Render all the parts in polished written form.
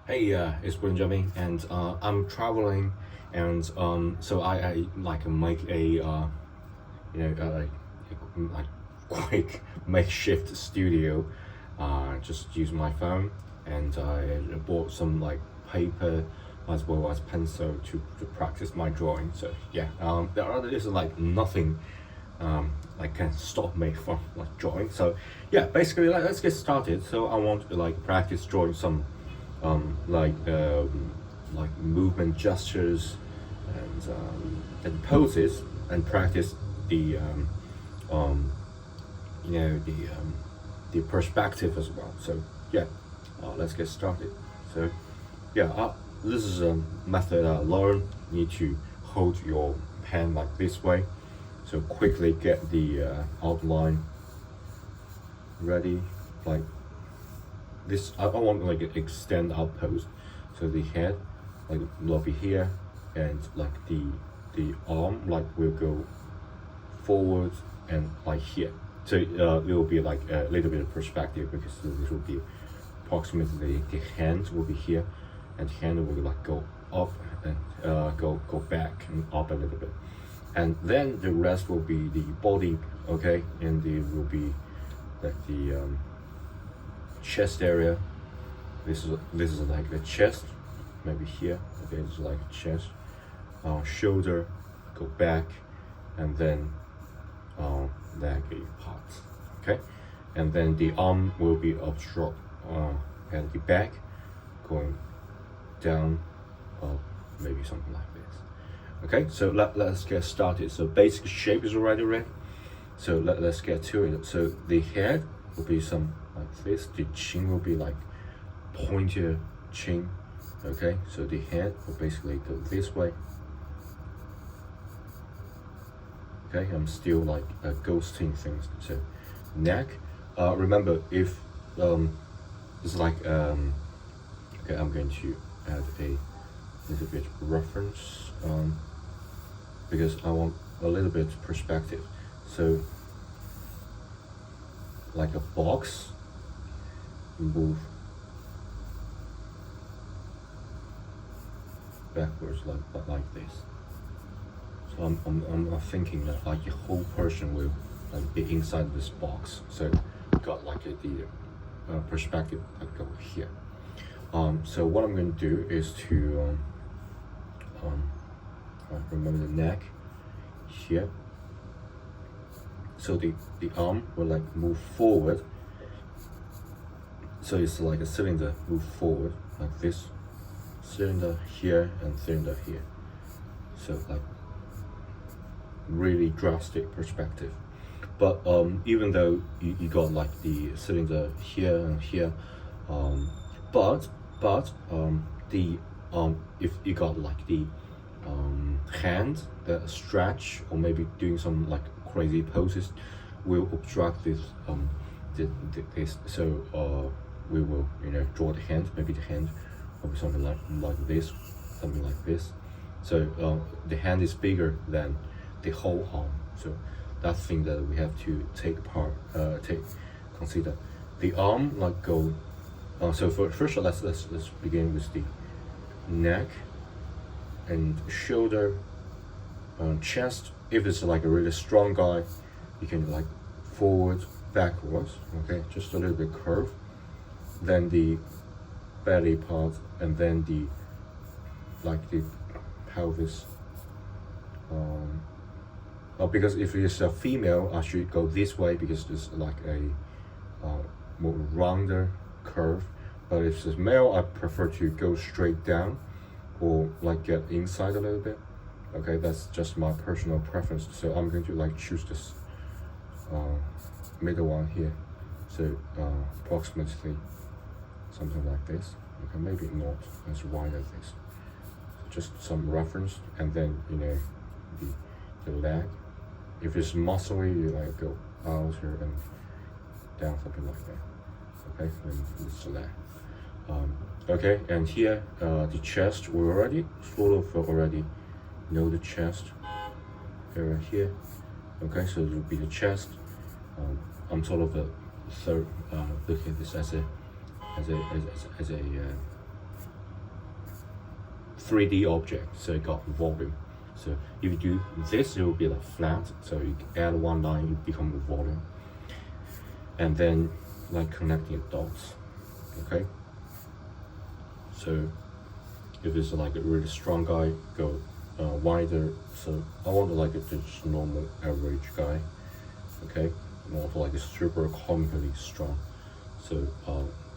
Hey, it's Benjamin, and I'm traveling, and so I like make a you know like quick makeshift studio. Just use my phone, and I bought some like paper as well as pencil to practice my drawing. So yeah, there is like nothing like can stop me from like drawing. So yeah, basically let's get started. So I want to like practice drawing some um, like um, like movement gestures and poses and practice the um, you know the perspective as well. So yeah, let's get started. So yeah, this is a method I learned. You need to hold your pen like this way. So quickly get the outline ready, like this. I want like an extend outpost. So the head like will be here, and like the arm like will go forward and like here. So it will be like a little bit of perspective because this will be approximately the hand will be here, and hand will like go up and go back and up a little bit, and then the rest will be the body, okay, and it will be like the chest area. This is like the chest, maybe here. Okay, it's like chest, shoulder, go back, and then leg part. Okay, and then the arm will be up and the back going down, up, maybe something like this. Okay, so let's get started. So basic shape is already ready. So let's get to it. So the head will be some like this. The chin will be like pointed chin. Okay, so the head will basically go this way. Okay, I'm still like ghosting things. So neck. Remember, if it's like okay, I'm going to add a little bit reference because I want a little bit perspective. So like a box, move backwards like this. So I'm thinking that like the whole person will like be inside this box. So got like the perspective like go here. So what I'm going to do is to remember the neck here. So the arm will like move forward. So it's like a cylinder move forward like this. Cylinder here and cylinder here. So like really drastic perspective. But even though you got like the cylinder here and here, but the if you got like the hand that stretch or maybe doing some like crazy poses will obstruct this this. So we will draw the hand, maybe the hand will be something like this, something like this. So the hand is bigger than the whole arm. So that's thing that we have to take consider. The arm like go. So first let's begin with the neck and shoulder, chest. If it's like a really strong guy, you can like forward, backwards. Okay, just a little bit curve. Then the belly part, and then the like the pelvis. Because if it's a female, I should go this way because it's like a more rounder curve. But if it's male, I prefer to go straight down or like get inside a little bit. Okay, that's just my personal preference. So I'm going to like choose this middle one here. So approximately something like this. Okay, maybe not as wide as this. Just some reference, and then the leg. If it's muscly, you like go out here and down, something like that. Okay, and this leg. Okay, and here the chest, we already sort of already know the chest area here. Okay, so it will be the chest. I'm sort of looking at this as a 3D object, so it got volume. So if you do this, it will be like flat. So you add one line, it becomes a volume. And then like connecting dots. Okay. So if it's like a really strong guy, go wider. So I want like a just normal average guy. Okay. I want like a super comically strong. So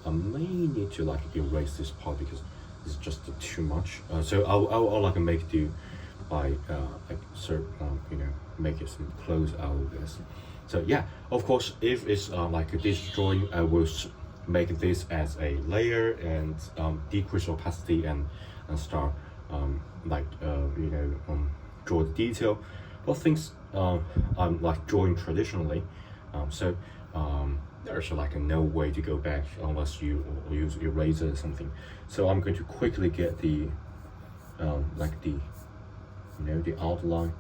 I may need to like erase this part because it's just too much. So I'll like make do by like make it some close out of this. So yeah, of course, if it's like this drawing, I will make this as a layer and decrease opacity and start draw the detail. But things I'm like drawing traditionally, so there's like no way to go back unless you use eraser or something. So I'm going to quickly get the the outline,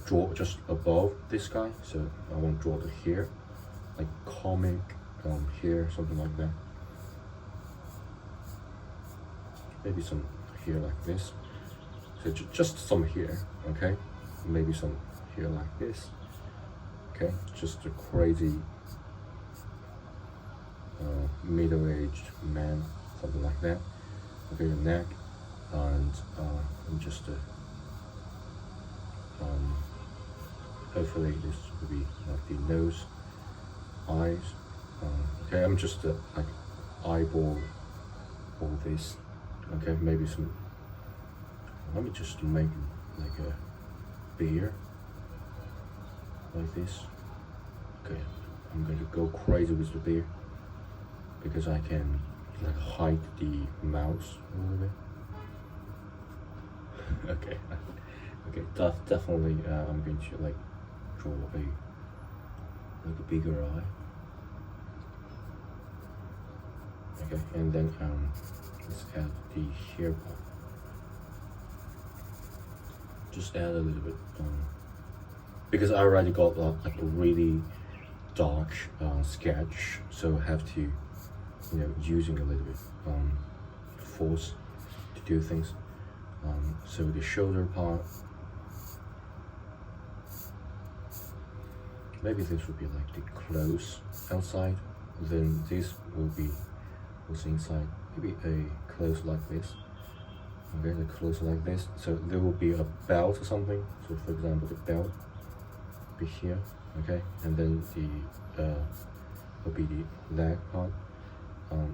draw just above this guy. So I want to draw the here, like comic here, something like that. Maybe some here like this. So just some here, okay? Maybe some here like this. Okay, just a crazy middle-aged man, something like that. Okay, the neck, and just hopefully this will be like the nose, eyes. Okay, I'm just like eyeball all this. Okay, maybe some. Let me just make like a beard like this. Okay, I'm going to go crazy with the beard because I can like hide the mouse a little bit. Okay, okay, definitely. I'm going to like draw a bigger eye. Okay, and then let's add the hair part. Just add a little bit because I already got like a really dark sketch, so I have to using a little bit force to do things. So the shoulder part, maybe this would be like the clothes outside, then this will be what's inside. Maybe a clothes like this. Okay, the clothes like this. So there will be a belt or something. So for example, the belt will be here. Okay, and then the will be the leg part.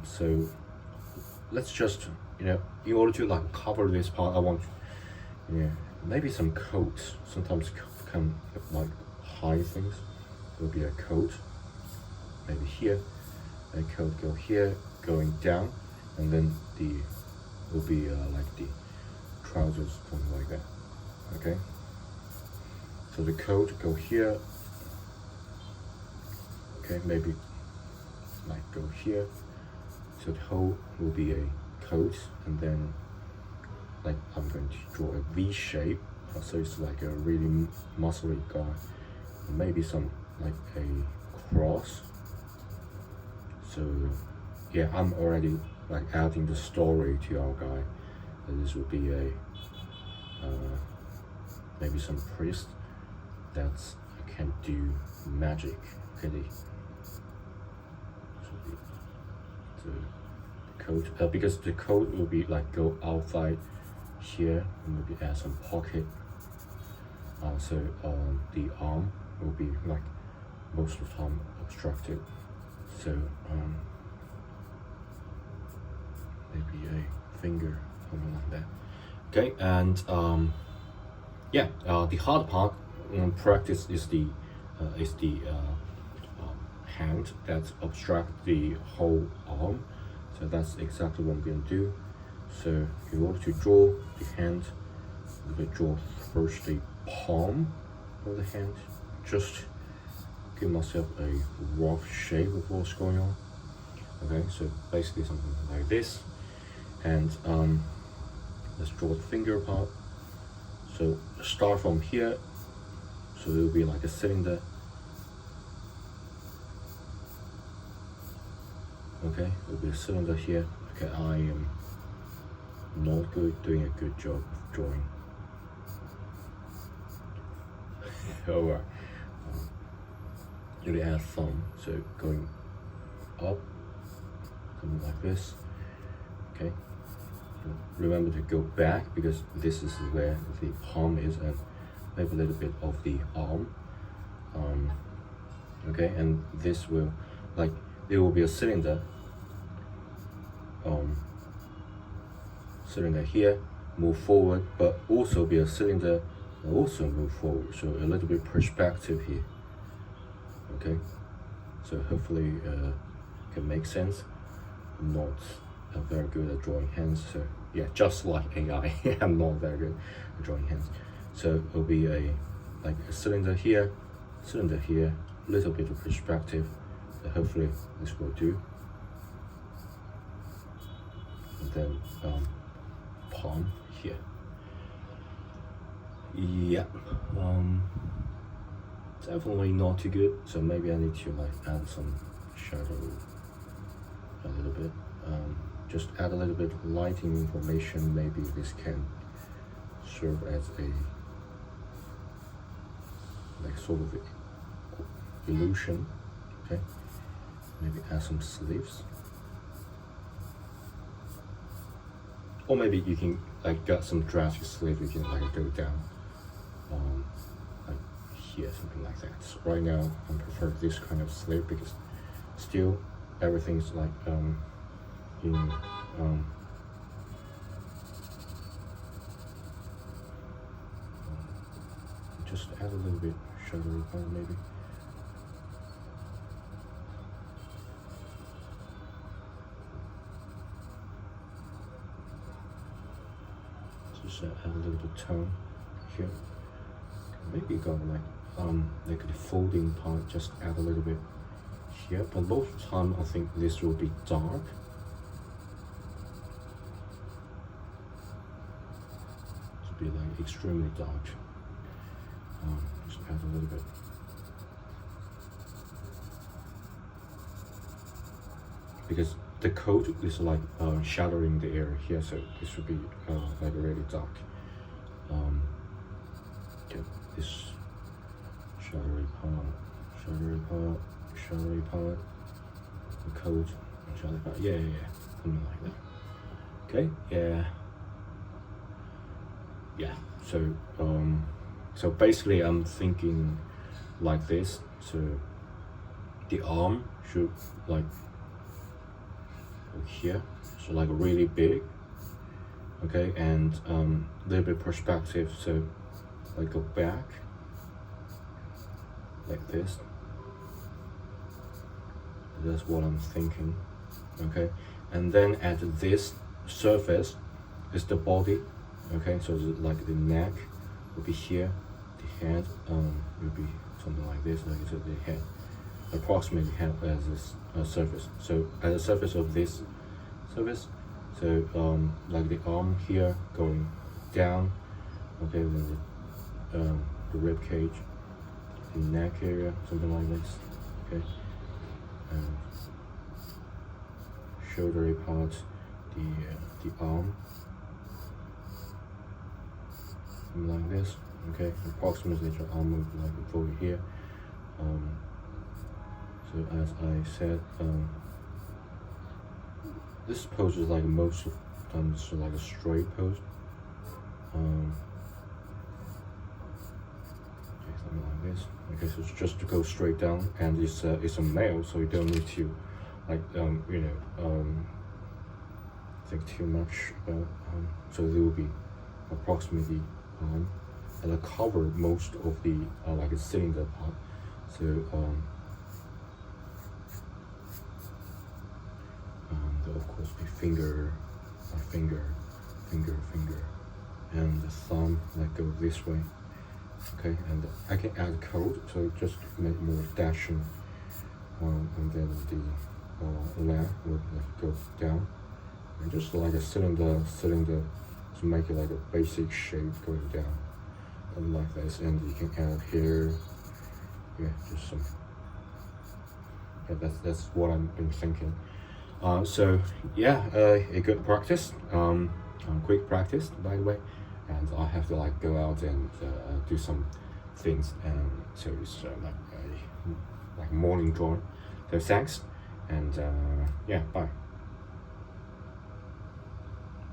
So let's just in order to like cover this part, I want maybe some coats. Sometimes can like hide things. There will be a coat. Maybe here, a coat go here, going down, and then the will be like the trousers, something like that. Okay. So the coat go here. Okay, maybe like go here. So the whole will be a coat, and then like I'm going to draw a V shape. So it's like a really muscly guy. Maybe some like a cross. So yeah, I'm already like adding the story to our guy. This would be a maybe some priest that can do magic. Okay, the coat because the coat will be like go outside here, and maybe add some pocket. So the arm will be like most of the time obstructed. So maybe a finger, something like that. Okay, and yeah, the hard part in practice is the hand that obstruct the whole arm. So that's exactly what I'm going to do. So in order to draw the hand, I'm going to draw first the palm of the hand. Just give myself a rough shape of what's going on. Okay, so basically something like this. And let's draw the finger part. So start from here. So it will be like a cylinder. Okay, it will be a cylinder here. Okay, I am not good, doing a good job of drawing. Alright. You add thumb, so going up, something like this. Okay. Remember to go back because this is where the palm is, and maybe a little bit of the arm. Okay, and this will, like, there will be a cylinder. Cylinder here, move forward, but also be a cylinder also move forward. So a little bit perspective here. Okay, so hopefully can make sense. Not very good at drawing hands, so yeah, just like AI, I'm not very good at drawing hands. So it'll be like a cylinder here, little bit of perspective. So hopefully this will do. And then palm here. Yeah, definitely not too good. So maybe I need to like add some shadow a little bit. Just add a little bit of lighting information. Maybe this can serve as a like sort of illusion. Okay, maybe add some sleeves, or maybe you can like get some drastic sleeve. You can like go down, like here, something like that. So right now, I prefer this kind of sleeve because still everything's like just add a little bit shadowy color maybe. Just add a little bit tone here. Maybe got like the folding part, just add a little bit here, but most of the time I think this will be dark. To be like extremely dark. Just add a little bit. Because the coat is like shadowing the area here, so this should be like really dark. Get this shadowy part, the coat, shadowy part. Yeah, something like that. Okay, yeah. So basically, I'm thinking like this. So the arm should like here, so like really big. Okay, and little bit perspective. So like go back like this. That's what I'm thinking. Okay, and then at this surface is the body. Okay, so like the neck will be here, the head will be something like this, like so the head, approximately head as this surface. So at the surface of this surface, so like the arm here going down. Okay, then the rib cage, the neck area, something like this. Okay, and shouldery part, the arm, something like this. Okay, approximately the arm will be like over here. So as I said, this pose is like most of the time it's like a straight pose. Okay, something like this. Okay, so it's just to go straight down, and it's a male, so you don't need to like think too much about. So there will be approximately and I cover most of the like a cylinder part. So of course the finger, and the thumb like go this way. Okay, and I can add code, so just make more dashing, and then the lamp will like go down, and just like a cylinder to make it like a basic shape going down, and like this. And you can add here, yeah, just some. Yeah, that's what I've been thinking. So yeah, a good practice. quick practice, by the way, and I have to like go out and do some things, and so it's like morning draw. So thanks, and yeah, bye.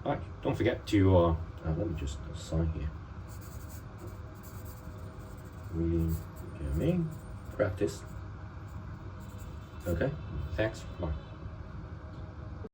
Bye. Don't forget to let me just sign here. Reading your main practice. Okay. Thanks. Bye.